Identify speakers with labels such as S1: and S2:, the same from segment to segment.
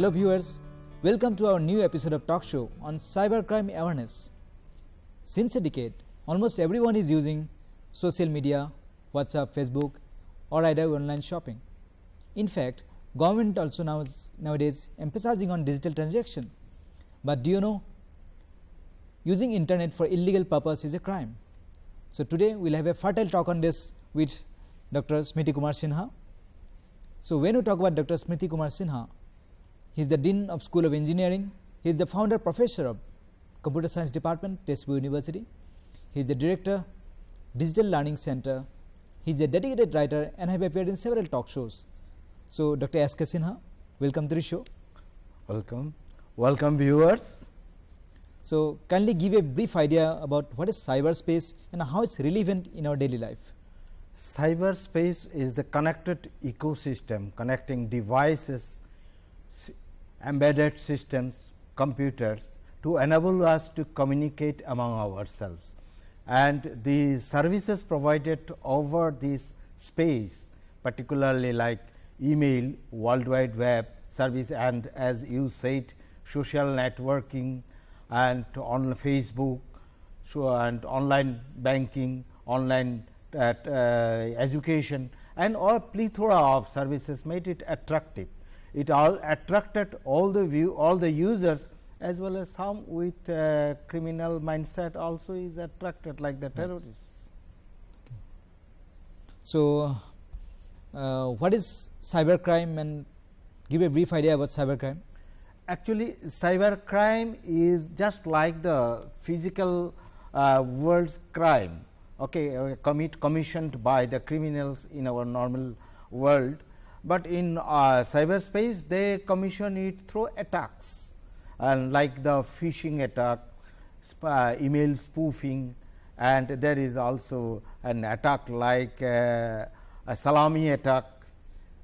S1: Hello viewers, welcome to our new episode of talk show on cybercrime awareness. Since a decade, almost everyone is using social media, WhatsApp, Facebook or either online shopping. In fact, government also nowadays emphasizing on digital transaction. But do you know, using internet for illegal purpose is a crime. So today we will have a fertile talk on this with Dr. Smriti Kumar Sinha. So when we talk about Dr. Smriti Kumar Sinha, he is the Dean of School of Engineering. He is the founder professor of Computer Science Department, Tezpur University. He is the director, Digital Learning Center. He is a dedicated writer and have appeared in several talk shows. So Dr. S.K. Sinha, welcome to the show.
S2: Welcome. Welcome viewers.
S1: So kindly give a brief idea about what is cyberspace and how it's relevant in our daily life.
S2: Cyberspace is the connected ecosystem connecting devices, embedded systems, computers to enable us to communicate among ourselves. And the services provided over this space, particularly like email, World Wide Web service, and as you said, social networking and on Facebook, and online banking, online education, and all plethora of services made it attractive. It all attracted all the users, as well as some with criminal mindset also is attracted, like the terrorists.
S1: Okay. So what is cybercrime, and give a brief idea about cybercrime?
S2: Actually, cybercrime is just like the physical world's crime, okay, commissioned by the criminals in our normal world. But in cyberspace, they commission it through attacks, and like the phishing attack, email spoofing, and there is also an attack like a salami attack.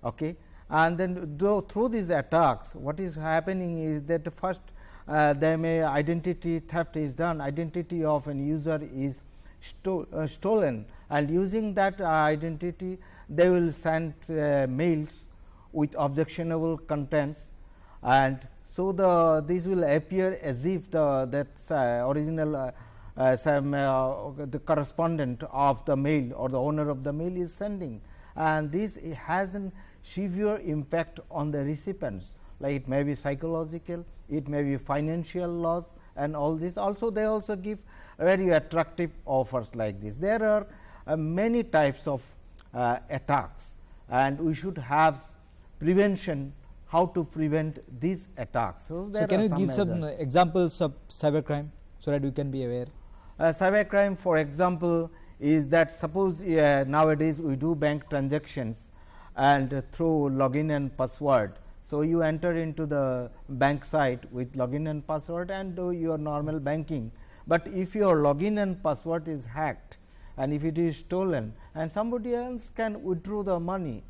S2: Okay. And then through these attacks, what is happening is that first there may identity theft is done, identity of an user is stolen, and using that identity they will send mails with objectionable contents, and so this will appear as if the original the correspondent of the mail or the owner of the mail is sending, and this has a severe impact on the recipients, like it may be psychological, it may be financial loss, and all this. Also they also give very attractive offers like this. There are many types of attacks, and we should have prevention, how to prevent these attacks.
S1: So can you give some examples of cybercrime so that we can be aware?
S2: Cybercrime, for example, is that suppose nowadays we do bank transactions and through login and password. So you enter into the bank site with login and password and do your normal banking, but if your login and password is hacked and if it is stolen, and somebody else can withdraw the money.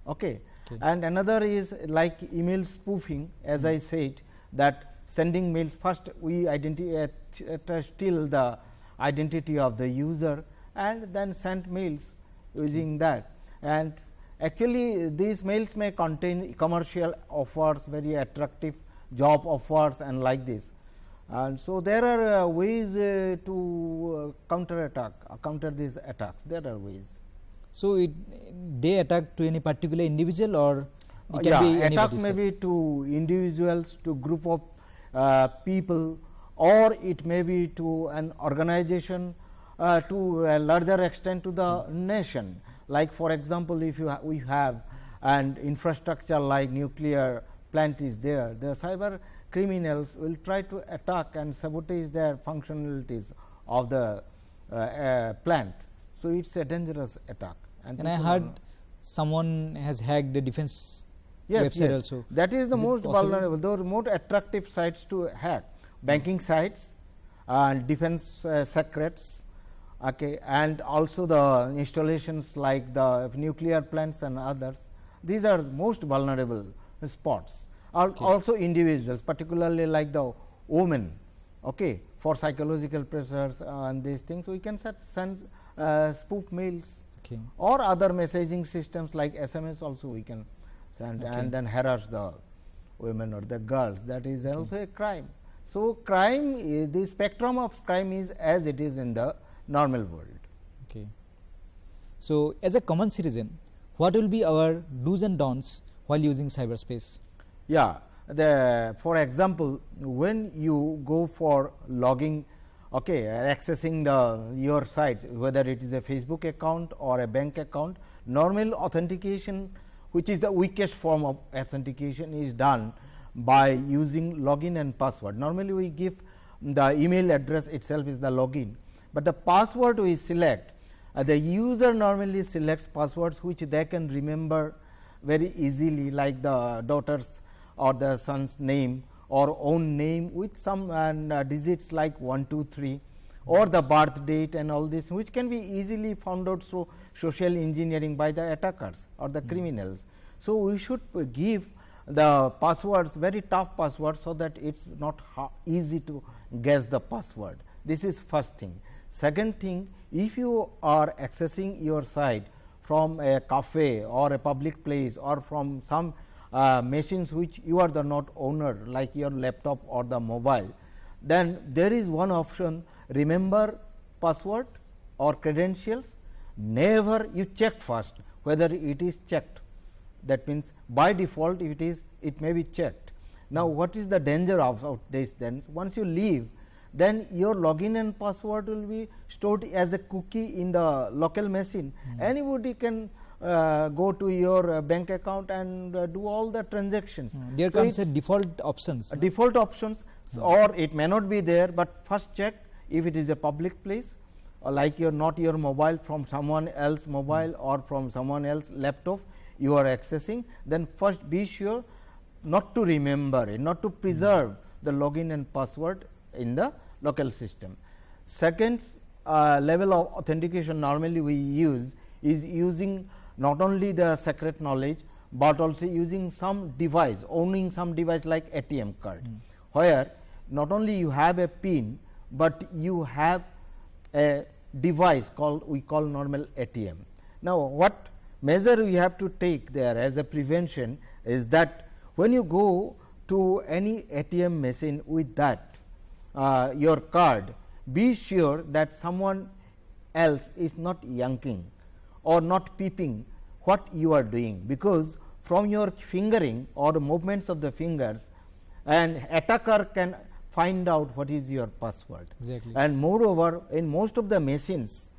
S2: Okay. And another is like email spoofing, as I said, that sending mails, first we steal the identity of the user and then send mails using that. And actually these mails may contain commercial offers, very attractive job offers, and like this. And so there are ways to counter these attacks. There are ways.
S1: So they attack to any particular individual, or it can be
S2: attack may be to individuals, to group of people, or it may be to an organization, to a larger extent to the nation. Like for example, if we have an infrastructure like nuclear plant is there, the cyber criminals will try to attack and sabotage their functionalities of the plant. So it's a dangerous attack.
S1: And I heard someone has hacked the defense website also.
S2: That is the most vulnerable, those more attractive sites to hack, banking sites and defense secrets, okay, and also the installations like the nuclear plants and others. These are most vulnerable spots. Okay. Also individuals, particularly like the women, okay, for psychological pressures and these things, we can send spoof mails.
S1: Okay.
S2: Or other messaging systems like SMS also we can send, and then harass the women or the girls, that is also a crime. So, crime is the spectrum of crime is as it is in the normal world.
S1: Okay. So, as a common citizen, what will be our do's and don'ts while using cyberspace?
S2: Yeah, for example, when you go for logging, okay, accessing your site, whether it is a Facebook account or a bank account, normal authentication, which is the weakest form of authentication, is done by using login and password. Normally, we give the email address itself is the login, but the password we select, the user normally selects passwords which they can remember very easily, like the daughter's or the son's name or own name with some digits like 1, 2, 3, or the birth date and all this, which can be easily found out through social engineering by the attackers or the criminals. So, we should give the passwords very tough passwords, so that it is not easy to guess the password. This is first thing. Second thing, if you are accessing your site from a cafe or a public place or from some machines which you are the not owner, like your laptop or the mobile, then there is one option, remember password or credentials. Never you check first whether it is checked. That means, by default it may be checked. Now, what is the danger of this then? Once you leave, then your login and password will be stored as a cookie in the local machine. Anybody can go to your bank account and do all the transactions.
S1: There comes a default options.
S2: Default options, or it may not be there, but first check if it is a public place, or like not your mobile, from someone else mobile or from someone else laptop you are accessing, then first be sure not to remember it, not to preserve the login and password in the local system. Second level of authentication normally we use is using not only the secret knowledge, but also using some device, owning some device like ATM card, where not only you have a PIN, but you have a device called, we call normal ATM. Now, what measure we have to take there as a prevention is that when you go to any ATM machine with that your card, be sure that someone else is not yanking or not peeping what you are doing, because from your fingering or the movements of the fingers, an attacker can find out what is your password.
S1: Exactly.
S2: And moreover, in most of the machines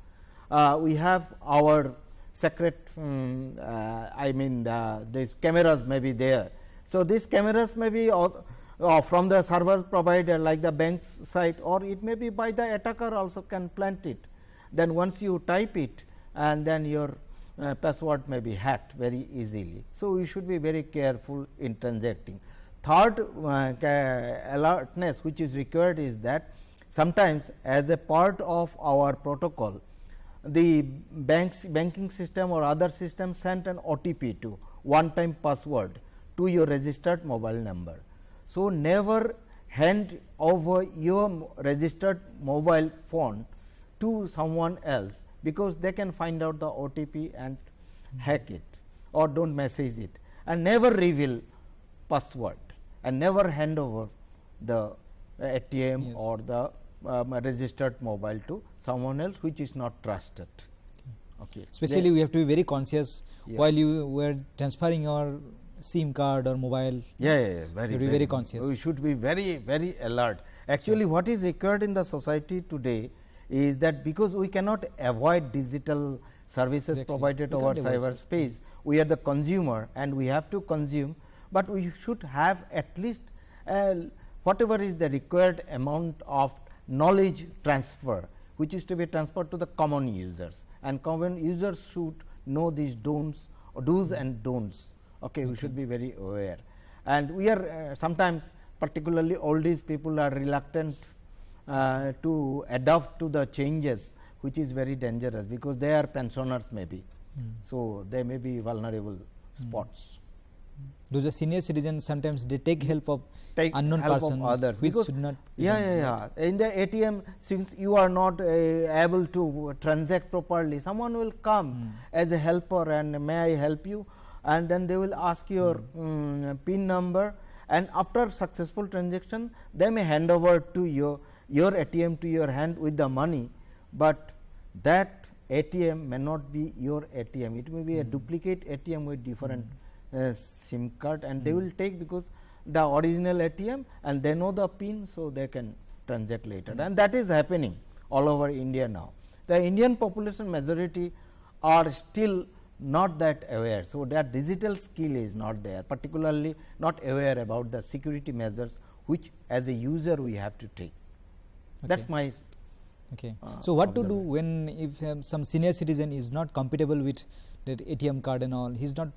S2: we have our secret I mean these cameras may be there. So, these cameras may be from the server provider like the bank's site, or it may be by the attacker also can plant it. Then once you type it, and then your password may be hacked very easily. So, we should be very careful in transacting. Third alertness which is required is that sometimes as a part of our protocol, the banking system or other system sent an OTP to one time password to your registered mobile number. So, never hand over your registered mobile phone to someone else, because they can find out the OTP and hack it, or do not message it, and never reveal password, and never hand over the ATM
S1: Yes.
S2: or the registered mobile to someone else which is not trusted. Okay.
S1: Especially, we have to be very conscious
S2: Yeah.
S1: while you were transferring your SIM card or mobile.
S2: Very,
S1: very conscious.
S2: We should be very alert. Actually, what is required in the society today is that, because we cannot avoid digital services
S1: Exactly.
S2: provided
S1: We
S2: over
S1: can't avoid
S2: cyberspace, we are the consumer and we have to consume, but we should have at least whatever is the required amount of knowledge transfer, which is to be transferred to the common users, and common users should know these do's and don'ts. Okay, we should be very aware, and we are sometimes, particularly oldies people, are reluctant to adapt to the changes, which is very dangerous, because they are pensioners maybe. So, they may be vulnerable spots.
S1: Those are senior citizens, sometimes they take help of
S2: Take
S1: unknown
S2: help
S1: persons,
S2: of others,
S1: which
S2: because
S1: should not.
S2: in the ATM, since you are not able to transact properly, someone will come as a helper and may I help you, and then they will ask your PIN number, and after successful transaction they may hand over to your ATM to your hand with the money, but that ATM may not be your ATM, it may be a duplicate ATM with different SIM card, and they will take because the original ATM and they know the PIN, so they can transact later, and that is happening all over India now. The Indian population majority are still not that aware. So, that digital skill is not there, particularly not aware about the security measures which as a user we have to take. That is my
S1: Okay. So, what to do when if some senior citizen is not compatible with that ATM card and all, he is not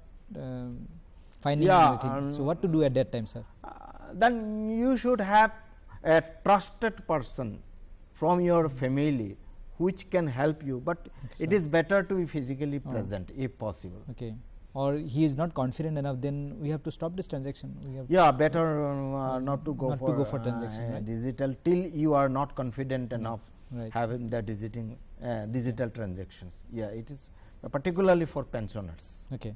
S1: finding anything. So, what to do at that time, sir?
S2: Then you should have a trusted person from your family which can help you, but it is better to be physically present if possible.
S1: Okay. Or he is not confident enough, then we have to stop this transaction. We
S2: have better not to go for
S1: transaction, right?
S2: digital till you are not confident enough having the digital transactions. Yeah, it is particularly for pensioners.
S1: Okay.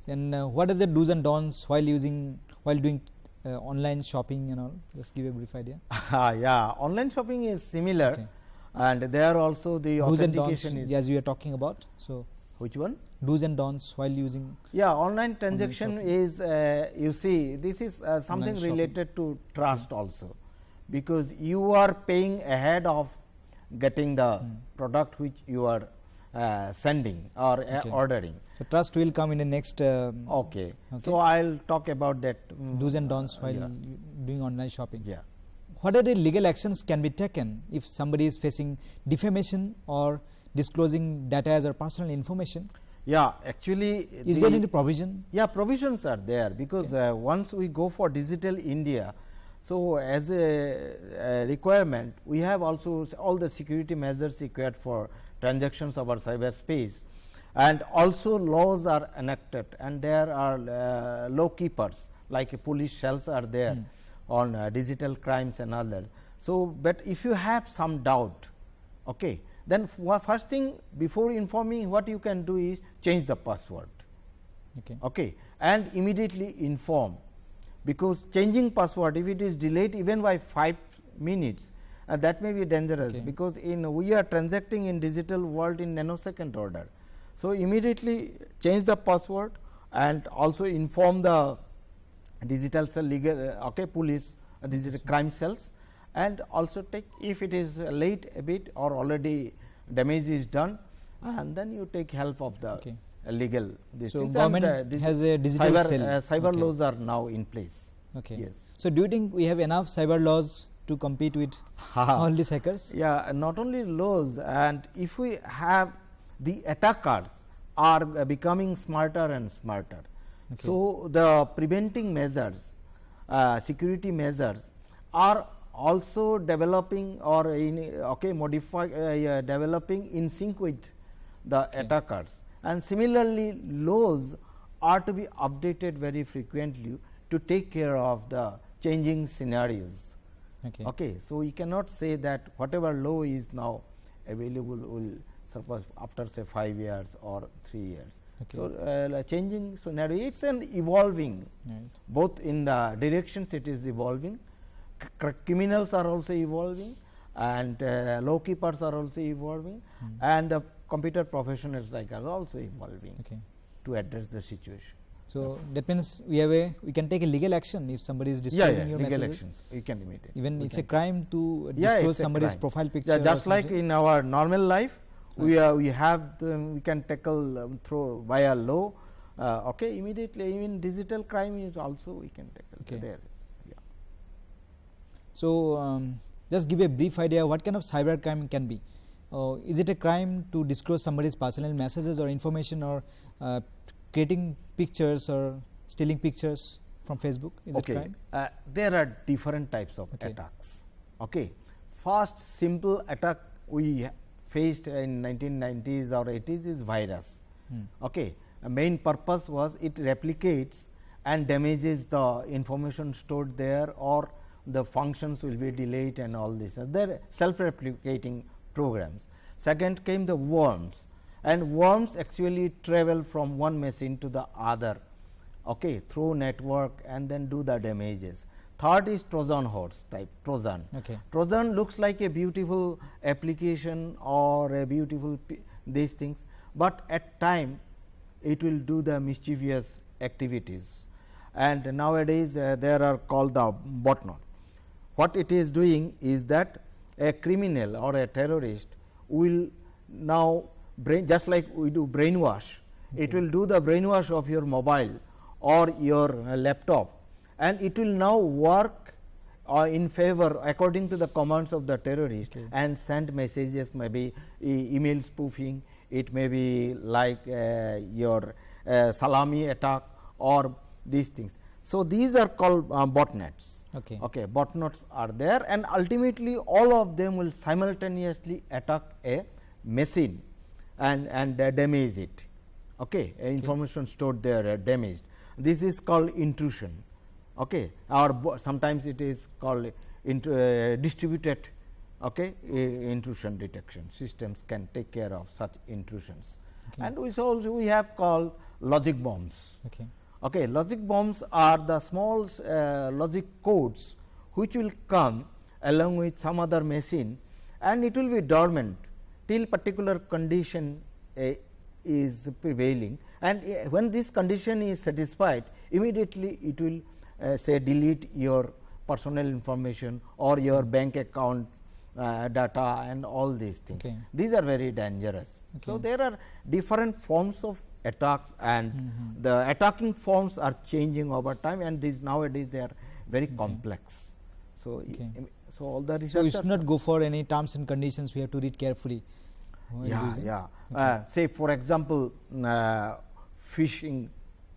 S1: And what are the do's and don'ts while doing online shopping and all? Just give a brief idea.
S2: Yeah, online shopping is similar. Okay. And there also the
S1: do's
S2: authentication
S1: is as we are talking about. So,
S2: which one?
S1: Do's and don'ts while using.
S2: Yeah, online transaction is you see this is something related to trust also, because you are paying ahead of getting the product which you are sending or ordering.
S1: So, trust will come in the next.
S2: Okay. So, I will talk about that
S1: do's and don'ts while doing online shopping.
S2: Yeah.
S1: What are the legal actions can be taken if somebody is facing defamation or disclosing data as or personal information?
S2: Yeah, actually,
S1: is there any provision?
S2: Yeah, provisions are there, because once we go for digital India, so as a requirement, we have also all the security measures required for transactions of our cyberspace, and also laws are enacted, and there are law keepers like police cells are there on digital crimes and others. So, but if you have some doubt, okay, then first thing before informing, what you can do is change the password, okay, and immediately inform, because changing password, if it is delayed even by 5 minutes, that may be dangerous, because we are transacting in digital world in nanosecond order. So, immediately change the password and also inform the digital cell, legal police, digital crime cells, and also take, if it is late a bit or already damage is done, and then you take help of the legal.
S1: So, government has a digital cell.
S2: Cyber laws are now in place.
S1: Okay.
S2: Yes.
S1: So, do you think we have enough cyber laws to compete with all these hackers?
S2: Yeah, not only laws, and if we have the attackers are becoming smarter and smarter. So, the preventing measures, security measures are also developing or developing in sync with the attackers, and similarly laws are to be updated very frequently to take care of the changing scenarios. Okay. So, we cannot say that whatever law is now available will surpass after say 5 years or 3 years. So, changing scenario, it is an evolving, both in the directions it is evolving, criminals are also evolving, and law keepers are also evolving, and the computer professionals like are also evolving to address the situation.
S1: So, that means we can take a legal action if somebody is disclosing your
S2: legal
S1: messages.
S2: actions you can immediately.
S1: Even it is a crime to disclose somebody's profile picture.
S2: Just like in our normal life, we can tackle through via law. Immediately, even digital crime is also we can tackle. There is.
S1: So, just give a brief idea what kind of cyber crime can be. Is it a crime to disclose somebody's personal messages or information, or creating pictures or stealing pictures from Facebook? Is it crime?
S2: There are different types of attacks. First simple attack we faced in 1990s or 80s is virus. A main purpose was it replicates and damages the information stored there, or the functions will be delayed and all this. They are self-replicating programs. Second came the worms, and worms actually travel from one machine to the other okay, through network and then do the damages. Third is Trojan horse type, Trojan.
S1: Okay.
S2: Trojan looks like a beautiful application or a beautiful these things, but at time it will do the mischievous activities, and nowadays there are called the botnet. What it is doing is that a criminal or a terrorist will now just like we do brainwash, it will do the brainwash of your mobile or your laptop, and it will now work in favor according to the commands of the terrorist, and send messages, maybe email spoofing, it may be like your salami attack or these things. So, these are called botnets.
S1: Okay.
S2: Okay, botnets are there, and ultimately all of them will simultaneously attack a machine and damage it. Okay, information stored there damaged. This is called intrusion. Okay, or sometimes it is called distributed, okay, intrusion detection. Systems can take care of such intrusions. Okay. And we have called logic bombs.
S1: Okay.
S2: Okay, logic bombs are the small logic codes which will come along with some other machine, and it will be dormant till particular condition is prevailing, and when this condition is satisfied, immediately it will say delete your personal information or your bank account data and all these things.
S1: Okay.
S2: These are very dangerous. Okay. So, there are different forms of attacks, and the attacking forms are changing over time, and these nowadays they are very complex. So, so all the researchers.
S1: So, we should not go for any terms and conditions, we have to read carefully.
S2: Yeah. Say for example, phishing,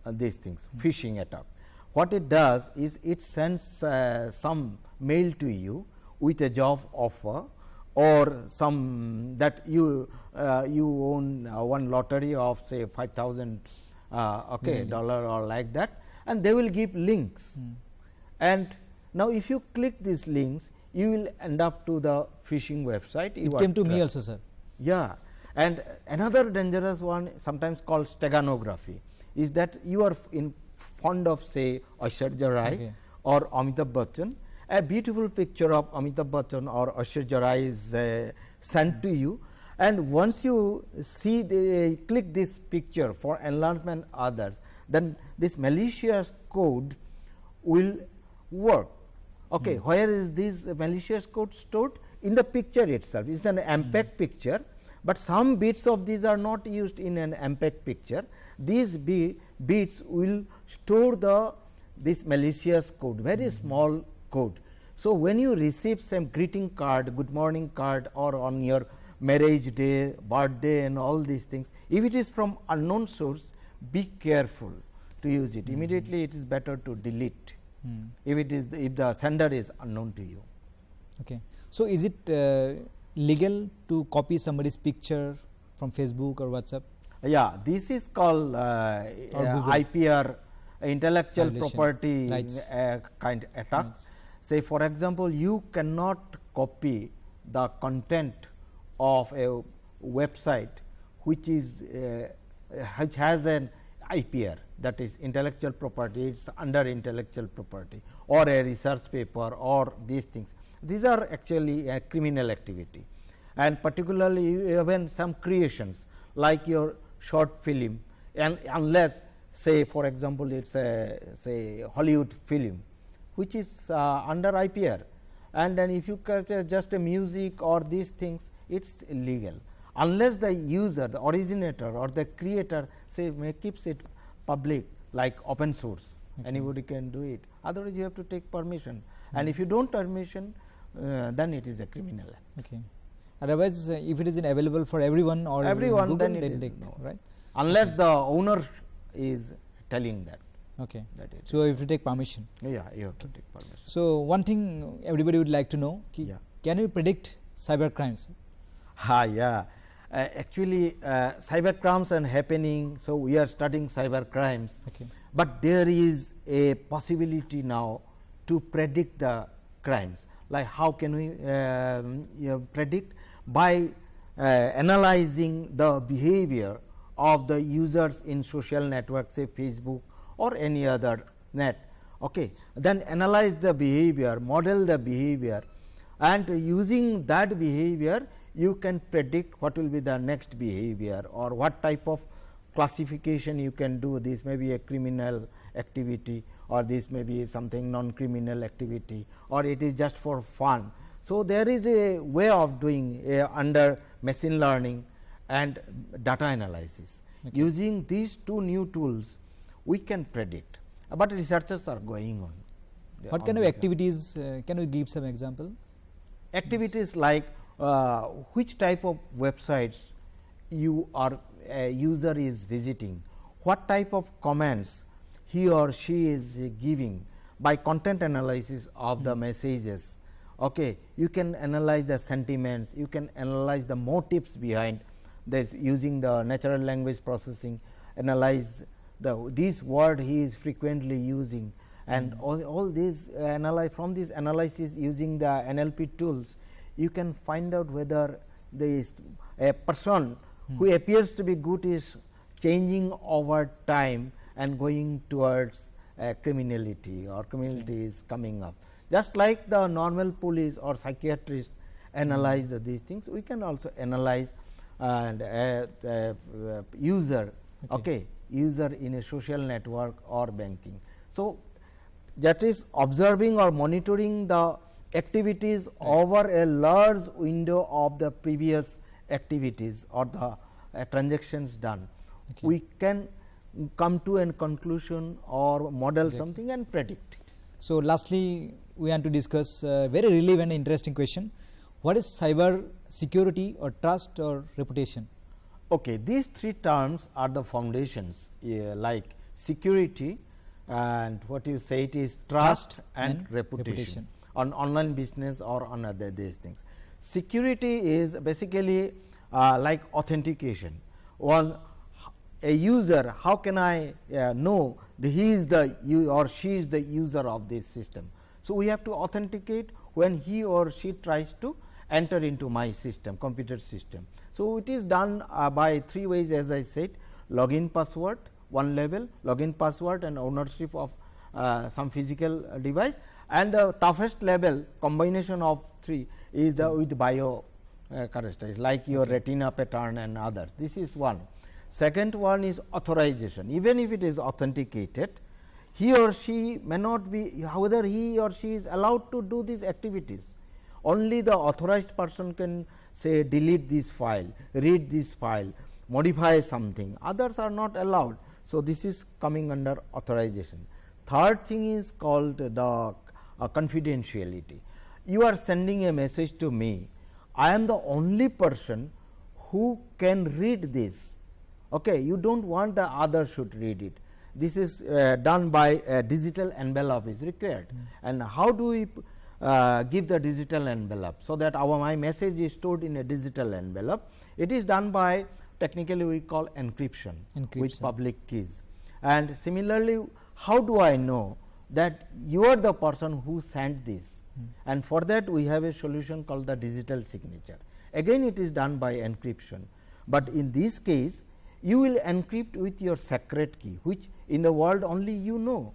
S2: these things, phishing attack. What it does is it sends some mail to you with a job offer, or some that you own one lottery of say 5,000 dollar or like that, and they will give links. And now, if you click these links, you will end up to the phishing website.
S1: It came to me also, sir.
S2: Yeah, and another dangerous one, sometimes called steganography, is that you are fond of say Aishwarya Rai or Amitabh Bachchan. A beautiful picture of Amitabh Bachchan or Aishwarya Rai is sent to you, and once you see click this picture for enlargement others, then this malicious code will work. Okay, where is this malicious code stored? In the picture itself. It is an MPEG picture, but some bits of these are not used in an MPEG picture. These bits will store this malicious code, very small code. So, when you receive some greeting card, good morning card, or on your marriage day, birthday and all these things, if it is from unknown source, be careful to use it. Immediately it is better to delete if it is if the sender is unknown to you.
S1: Okay. So, is it legal to copy somebody's picture from Facebook or WhatsApp?
S2: Yeah, this is called IPR, intellectual property kind attack. Yes. Say for example, you cannot copy the content of a website which is which has an IPR, that is intellectual property, it is under intellectual property, or a research paper or these things. These are actually a criminal activity, and particularly when some creations like your short film, and unless say for example, it is a say Hollywood film which is under IPR, and then if you capture just a music or these things, it is illegal, unless the user, the originator or the creator say keeps it public like open source. Anybody can do it, otherwise you have to take permission, and if you do not permission, then it is a criminal act.
S1: Okay. Otherwise, if it is available for everyone or
S2: everyone,
S1: Google,
S2: then it is
S1: no, right?
S2: Unless the owner is telling that.
S1: Okay. So, if you take permission.
S2: Yeah, you have to take permission.
S1: So, one thing everybody would like to know, can you predict cyber crimes?
S2: Yeah. Actually, cyber crimes are happening. So, we are studying cyber crimes, but there is a possibility now to predict the crimes. Like how can we predict? By analyzing the behavior of the users in social networks, say Facebook or any other net. Okay. Then analyze the behavior, model the behavior, and using that behavior you can predict what will be the next behavior or what type of classification you can do. This may be a criminal activity, or this may be something non-criminal activity, or it is just for fun. So, there is a way of doing under machine learning and data analysis. Okay. Using these two new tools, we can predict, but researchers are going on.
S1: What kind of activities, can you give some example?
S2: Activities like which type of websites you are user is visiting, what type of comments he or she is giving by content analysis of the messages. Okay. You can analyze the sentiments, you can analyze the motives behind this using the natural language processing, analyze this word he is frequently using, and all these from this analysis using the NLP tools, you can find out whether a person who appears to be good is changing over time and going towards criminality, or criminality is coming up. Just like the normal police or psychiatrists analyze these things, we can also analyze and user, user in a social network or banking. So, that is observing or monitoring the activities over a large window of the previous activities or the transactions done. Okay. We can come to a conclusion or model something and predict.
S1: So, lastly, we want to discuss a very relevant and interesting question. What is cyber security or trust or reputation?
S2: Okay, these three terms are the foundations like security, and what you say it is trust and reputation on online business or on other these things. Security is basically like authentication. A user, how can I know that he is or she is the user of this system? So, we have to authenticate when he or she tries to enter into my system, computer system. So, it is done by three ways, as I said: login password, one level, login password and ownership of some physical device, and the toughest level combination of three is the with bio characteristics like your retina pattern and others. This is one. Second one is authorization. Even if it is authenticated, he or she may not be, whether he or she is allowed to do these activities. Only the authorized person can say delete this file, read this file, modify something, others are not allowed. So, this is coming under authorization. Third thing is called the confidentiality. You are sending a message to me, I am the only person who can read this. Okay, you do not want the other should read it. This is done by a digital envelope is required. And how do we give the digital envelope? So, that my message is stored in a digital envelope. It is done by, technically we call encryption with public keys. And similarly, how do I know that you are the person who sent this? And for that we have a solution called the digital signature. Again it is done by encryption, but in this case you will encrypt with your secret key, which in the world only you know,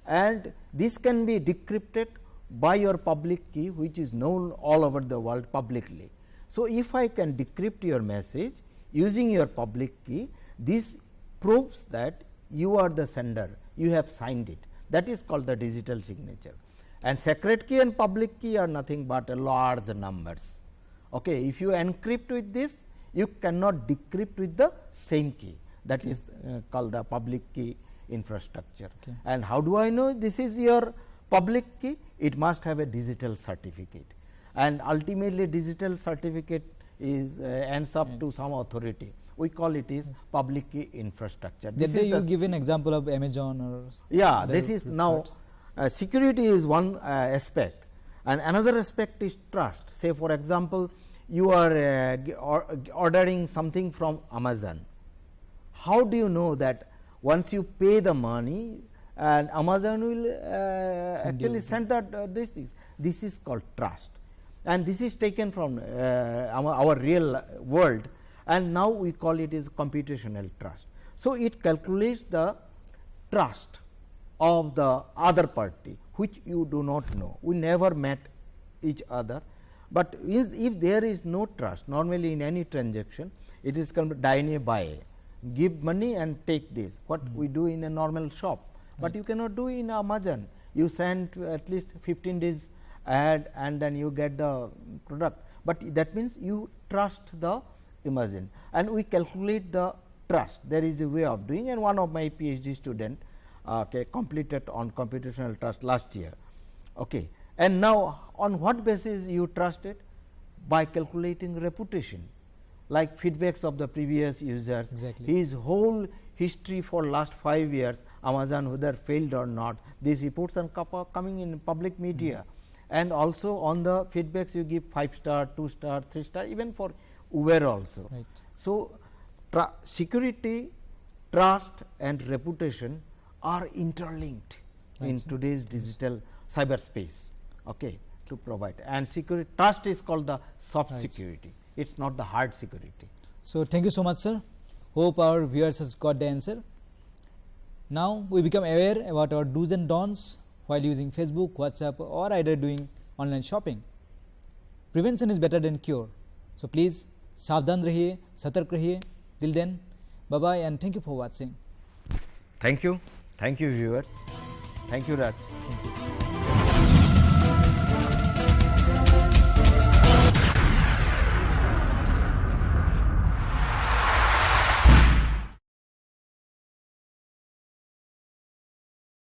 S2: and this can be decrypted by your public key, which is known all over the world publicly. So, if I can decrypt your message using your public key, this proves that you are the sender, you have signed it. That is called the digital signature. And secret key and public key are nothing but large numbers. Okay. If you encrypt with this, you cannot decrypt with the same key, that is called the public key infrastructure. Okay. And how do I know this is your public key? It must have a digital certificate, and ultimately digital certificate is ends up to some authority. We call it is public key infrastructure.
S1: Did you give an example of Amazon or?
S2: Yeah, this is now security is one aspect, and another aspect is trust. Say for example, you are ordering something from Amazon. How do you know that once you pay the money and Amazon will actually send that these things? This is called trust, and this is taken from our real world, and now we call it is computational trust. So, it calculates the trust of the other party which you do not know. We never met each other, but if there is no trust, normally in any transaction it is called dine buy, give money and take this, what we do in a normal shop, but you cannot do in Amazon. You send at least 15 days ahead and then you get the product, but that means you trust the Amazon, and we calculate the trust. There is a way of doing, and one of my PhD student completed on computational trust last year. Okay. And now on what basis you trust it? By calculating reputation, like feedbacks of the previous users,
S1: Exactly.
S2: his whole history for last 5 years, Amazon whether failed or not, these reports are coming in public media, and also on the feedbacks you give 5 star, 2 star, 3 star, even for Uber also.
S1: Right.
S2: So, security, trust and reputation are interlinked in today's digital cyberspace, okay, to provide, and security trust is called the soft security, it is not the hard security.
S1: So, thank you so much, sir. Hope our viewers has got the answer. Now, we become aware about our do's and don'ts while using Facebook, WhatsApp or either doing online shopping. Prevention is better than cure. So, please सावधान रहिए, सतर्क रहिए. Till then, bye bye and thank you for watching.
S2: Thank you viewers. Thank you, Raj.
S1: Thank you.